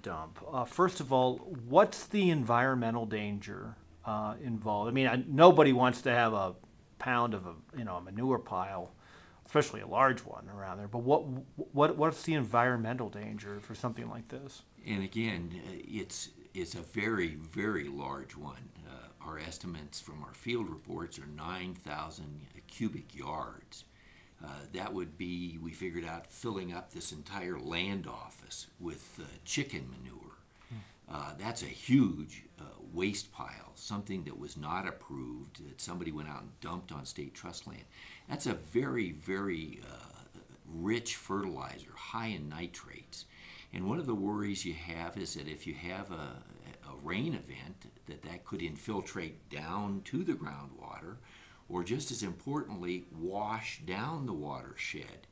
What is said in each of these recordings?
dump. First of all, what's the environmental danger involved? I mean, nobody wants to have a pound of a manure pile, especially a large one around there. But what's the environmental danger for something like this? And again, it's a very, very large one. Our estimates from our field reports are 9,000 cubic yards. That would be, we figured out, filling up this entire land office with chicken manure. That's a huge waste pile, something that was not approved, that somebody went out and dumped on state trust land. That's a very, very rich fertilizer, high in nitrates. And one of the worries you have is that if you have a rain event, that could infiltrate down to the groundwater, or just as importantly, wash down the watershed.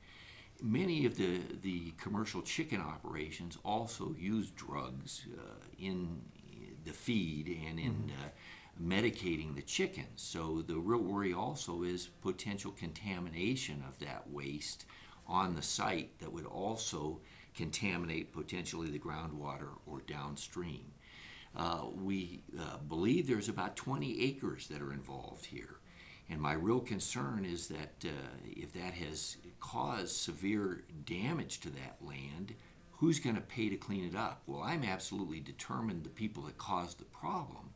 Many of the commercial chicken operations also use drugs in the feed and in medicating the chickens. So the real worry also is potential contamination of that waste on the site that would also contaminate potentially the groundwater or downstream. We believe there's about 20 acres that are involved here. And my real concern is that if that has caused severe damage to that land, who's going to pay to clean it up? Well, I'm absolutely determined the people that caused the problem.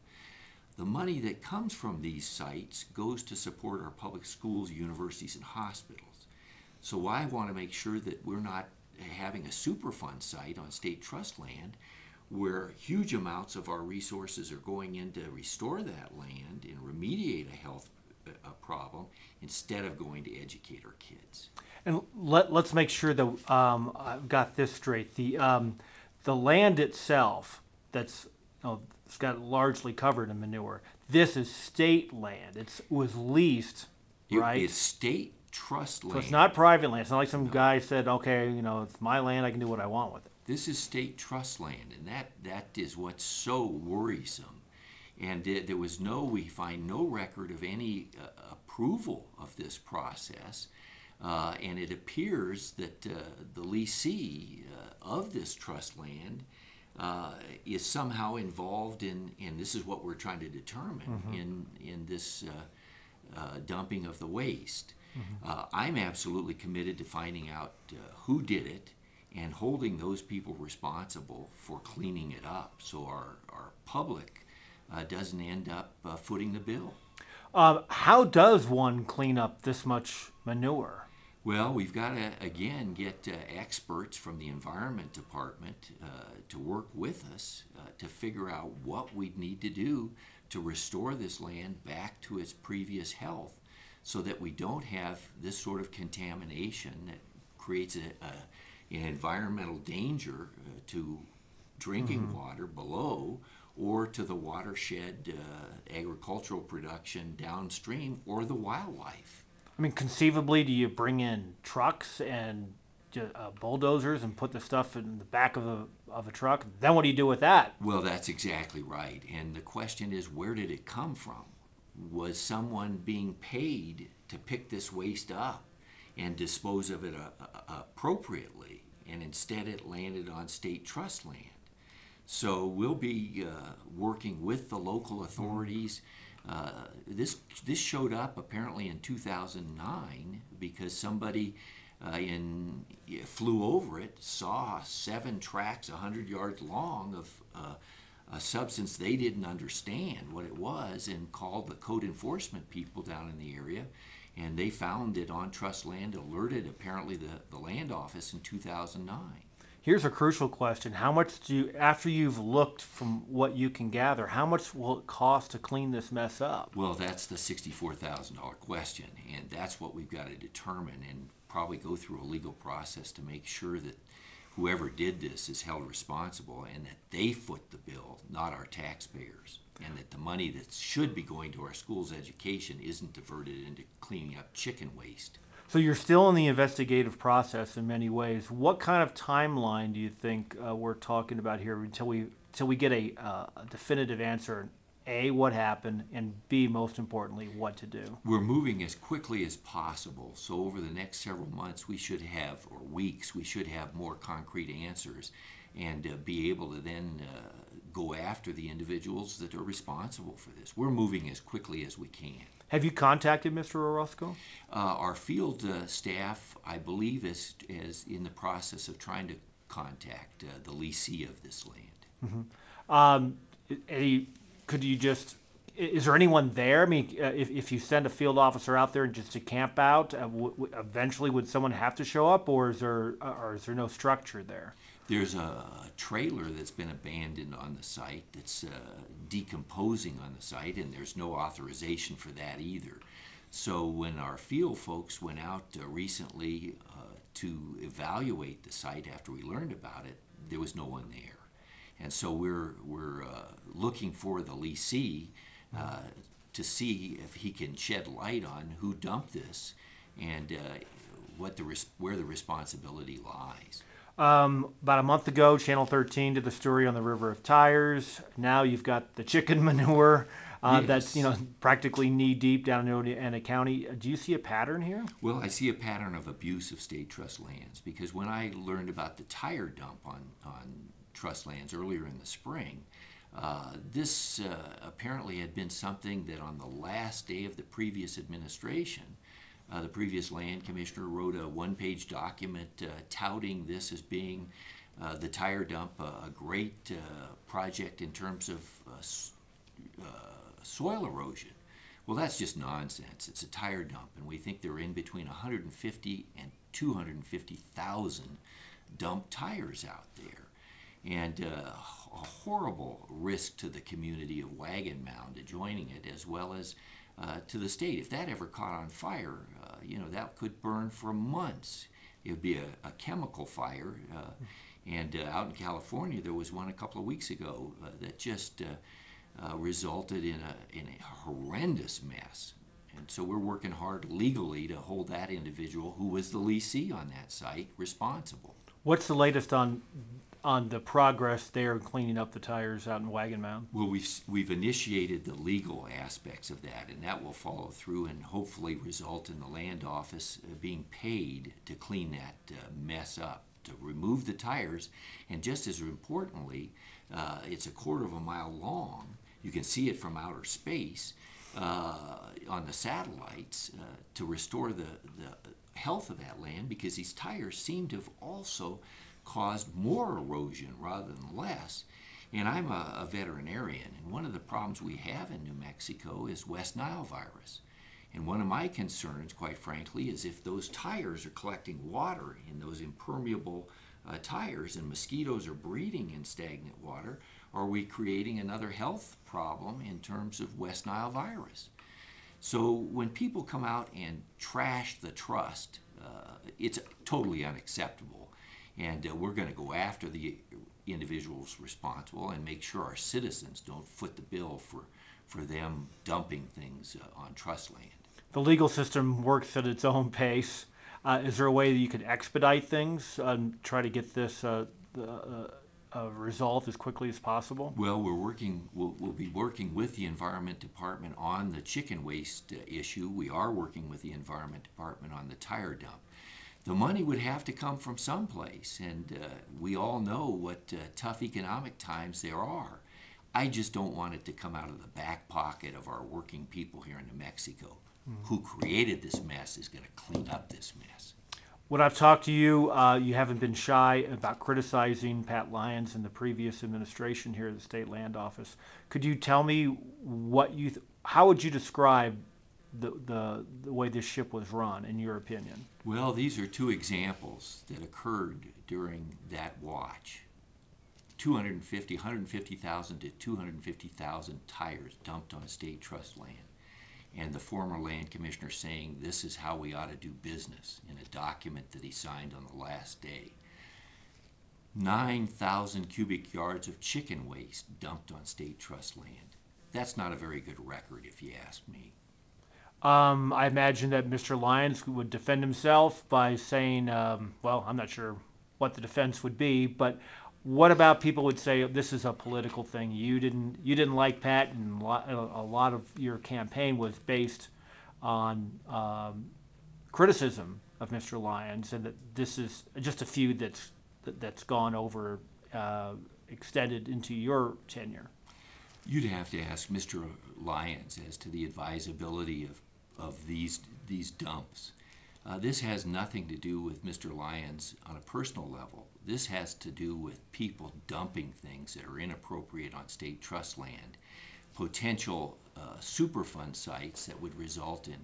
The money that comes from these sites goes to support our public schools, universities, and hospitals. So I want to make sure that we're not having a Superfund site on state trust land where huge amounts of our resources are going in to restore that land and remediate a health problem instead of going to educate our kids. And let's make sure that I've got this straight. The land itself that's it's got largely covered in manure. This is state land. It was leased, right? It's state trust land. So it's not private land. It's not like some guy said, okay, it's my land. I can do what I want with it. This is state trust land, and that is what's so worrisome. And we find no record of any approval of this process. And it appears that the leasee of this trust land is somehow involved in, and this is what we're trying to determine, in this dumping of the waste. I'm absolutely committed to finding out who did it and holding those people responsible for cleaning it up so our public doesn't end up footing the bill. How does one clean up this much manure? Well, we've got to, again, get experts from the Environment Department to work with us to figure out what we'd need to do to restore this land back to its previous health so that we don't have this sort of contamination that creates an environmental danger to drinking water below or to the watershed agricultural production downstream or the wildlife. I mean, conceivably, do you bring in trucks and bulldozers and put the stuff in the back of a truck? Then what do you do with that? Well, that's exactly right. And the question is, where did it come from? Was someone being paid to pick this waste up and dispose of it appropriately? And instead it landed on state trust land. So we'll be working with the local authorities. This showed up apparently in 2009 because somebody flew over it, saw 7 tracks 100 yards long of a substance they didn't understand what it was and called the code enforcement people down in the area. And they found it on trust land, alerted apparently the land office in 2009. Here's a crucial question. How much do you, after you've looked from what you can gather, how much will it cost to clean this mess up? Well, that's the $64,000 question, and that's what we've got to determine and probably go through a legal process to make sure that whoever did this is held responsible and that they foot the bill, not our taxpayers, and that the money that should be going to our schools' education isn't diverted into cleaning up chicken waste. So you're still in the investigative process in many ways. What kind of timeline do you think we're talking about here until we get a definitive answer? A, what happened, and B, most importantly, what to do? We're moving as quickly as possible. So over the next several months, we should have, or weeks, we should have more concrete answers. and be able to then go after the individuals that are responsible for this. We're moving as quickly as we can. Have you contacted Mr. Orozco? Our field staff, I believe, is in the process of trying to contact the leasee of this land. Could you just, is there anyone there? I mean, if you send a field officer out there just to camp out, eventually would someone have to show up, or is there no structure there? There's a trailer that's been abandoned on the site that's decomposing on the site, and there's no authorization for that either. So when our field folks went out recently to evaluate the site after we learned about it, there was no one there. And so we're looking for the leasee to see if he can shed light on who dumped this and where the responsibility lies. About a month ago, Channel 13 did the story on the River of Tires. Now you've got the chicken manure Yes. that's practically knee deep down in Indiana County. Do you see a pattern here? Well, I see a pattern of abuse of state trust lands, because when I learned about the tire dump on trust lands earlier in the spring, this apparently had been something that on the last day of the previous administration, the previous land commissioner wrote a one-page document touting this as being the tire dump, a great project in terms of soil erosion. Well, that's just nonsense. It's a tire dump, and we think there are in between 150 and 250,000 dumped tires out there. And a horrible risk to the community of Wagon Mound adjoining it, as well as to the state. If that ever caught on fire, that could burn for months. It would be a chemical fire. And out in California, there was one a couple of weeks ago that just resulted in a horrendous mess. And so we're working hard legally to hold that individual, who was the leasee on that site, responsible. What's the latest on the progress there in cleaning up the tires out in Wagon Mound? Well, we've initiated the legal aspects of that, and that will follow through and hopefully result in the land office being paid to clean that mess up, to remove the tires. And just as importantly, it's a quarter of a mile long. You can see it from outer space on the satellites to restore the health of that land, because these tires seem to have also caused more erosion rather than less. And I'm a veterinarian, and one of the problems we have in New Mexico is West Nile virus. And one of my concerns, quite frankly, is if those tires are collecting water in those impermeable tires and mosquitoes are breeding in stagnant water, are we creating another health problem in terms of West Nile virus? So when people come out and trash the trust, it's totally unacceptable. And we're going to go after the individuals responsible and make sure our citizens don't foot the bill for them dumping things on trust land. The legal system works at its own pace. Is there a way that you could expedite things and try to get this resolved as quickly as possible? Well, we'll be working with the Environment Department on the chicken waste issue. We are working with the Environment Department on the tire dump. The money would have to come from someplace, and we all know what tough economic times there are. I just don't want it to come out of the back pocket of our working people here in New Mexico. Who created this mess is going to clean up this mess. When I've talked to you, you haven't been shy about criticizing Pat Lyons and the previous administration here at the State Land Office. Could you tell me how would you describe the way this ship was run, in your opinion? Well, these are two examples that occurred during that watch. 150,000 to 250,000 tires dumped on state trust land. And the former land commissioner saying this is how we ought to do business in a document that he signed on the last day. 9,000 cubic yards of chicken waste dumped on state trust land. That's not a very good record, if you ask me. I imagine that Mr. Lyons would defend himself by saying, well, I'm not sure what the defense would be, but what about people would say this is a political thing? You didn't like Pat, and a lot of your campaign was based on criticism of Mr. Lyons, and that this is just a feud that's gone over extended into your tenure? You'd have to ask Mr. Lyons as to the advisability of these dumps. This has nothing to do with Mr. Lyons on a personal level. This has to do with people dumping things that are inappropriate on state trust land, potential Superfund sites that would result in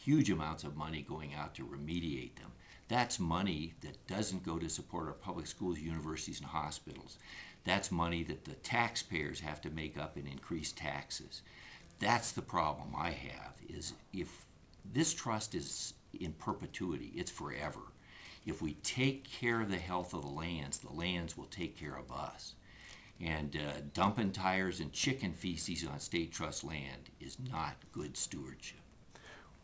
huge amounts of money going out to remediate them. That's money that doesn't go to support our public schools, universities, and hospitals. That's money that the taxpayers have to make up in increased taxes. That's the problem I have, is if this trust is in perpetuity, it's forever. If we take care of the health of the lands will take care of us. And dumping tires and chicken feces on state trust land is not good stewardship.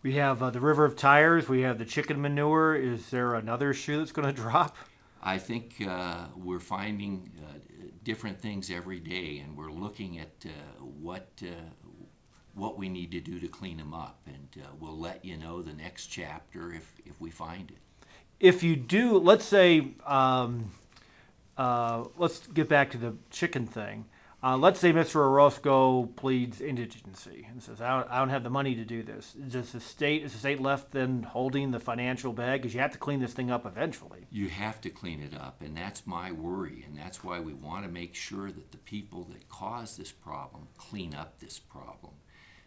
We have the river of tires. We have the chicken manure. Is there another shoe that's going to drop? I think we're finding different things every day, and we're looking at what we need to do to clean them up. And we'll let you know the next chapter if we find it. If you do, let's say, let's get back to the chicken thing. Let's say Mr. Orozco pleads indigency and says, I don't have the money to do this. Is the state left then holding the financial bag? Because you have to clean this thing up eventually. You have to clean it up, and that's my worry, and that's why we want to make sure that the people that cause this problem clean up this problem,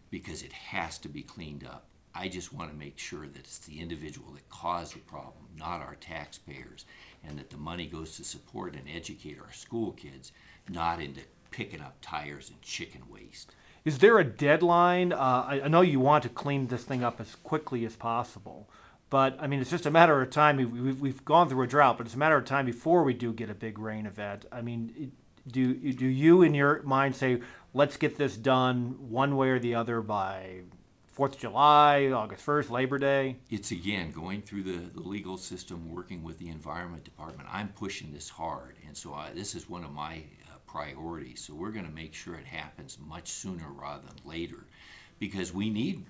because it has to be cleaned up. I just want to make sure that it's the individual that caused the problem, not our taxpayers, and that the money goes to support and educate our school kids, not into picking up tires and chicken waste. Is there a deadline? I know you want to clean this thing up as quickly as possible, but I mean, it's just a matter of time. We've gone through a drought, but it's a matter of time before we do get a big rain event. I mean, do you in your mind say, let's get this done one way or the other by 4th of July, August 1st, Labor Day? It's, again, going through the legal system, working with the Environment Department. I'm pushing this hard, and so this is one of my priorities. So we're going to make sure it happens much sooner rather than later, because we need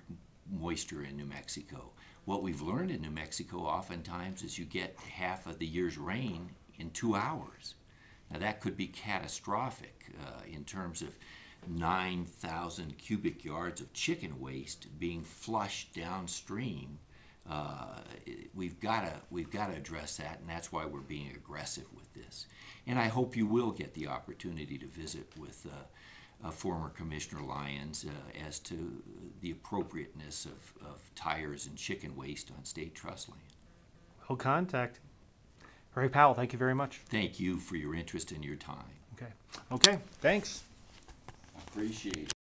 moisture in New Mexico. What we've learned in New Mexico oftentimes is you get half of the year's rain in 2 hours. Now that could be catastrophic in terms of 9,000 cubic yards of chicken waste being flushed downstream. We've got to address that, and that's why we're being aggressive with this. And I hope you will get the opportunity to visit with former Commissioner Lyons as to the appropriateness of tires and chicken waste on state trust land. We'll contact. Ray Powell, thank you very much. Thank you for your interest and your time. Okay. Okay, thanks. Appreciate it.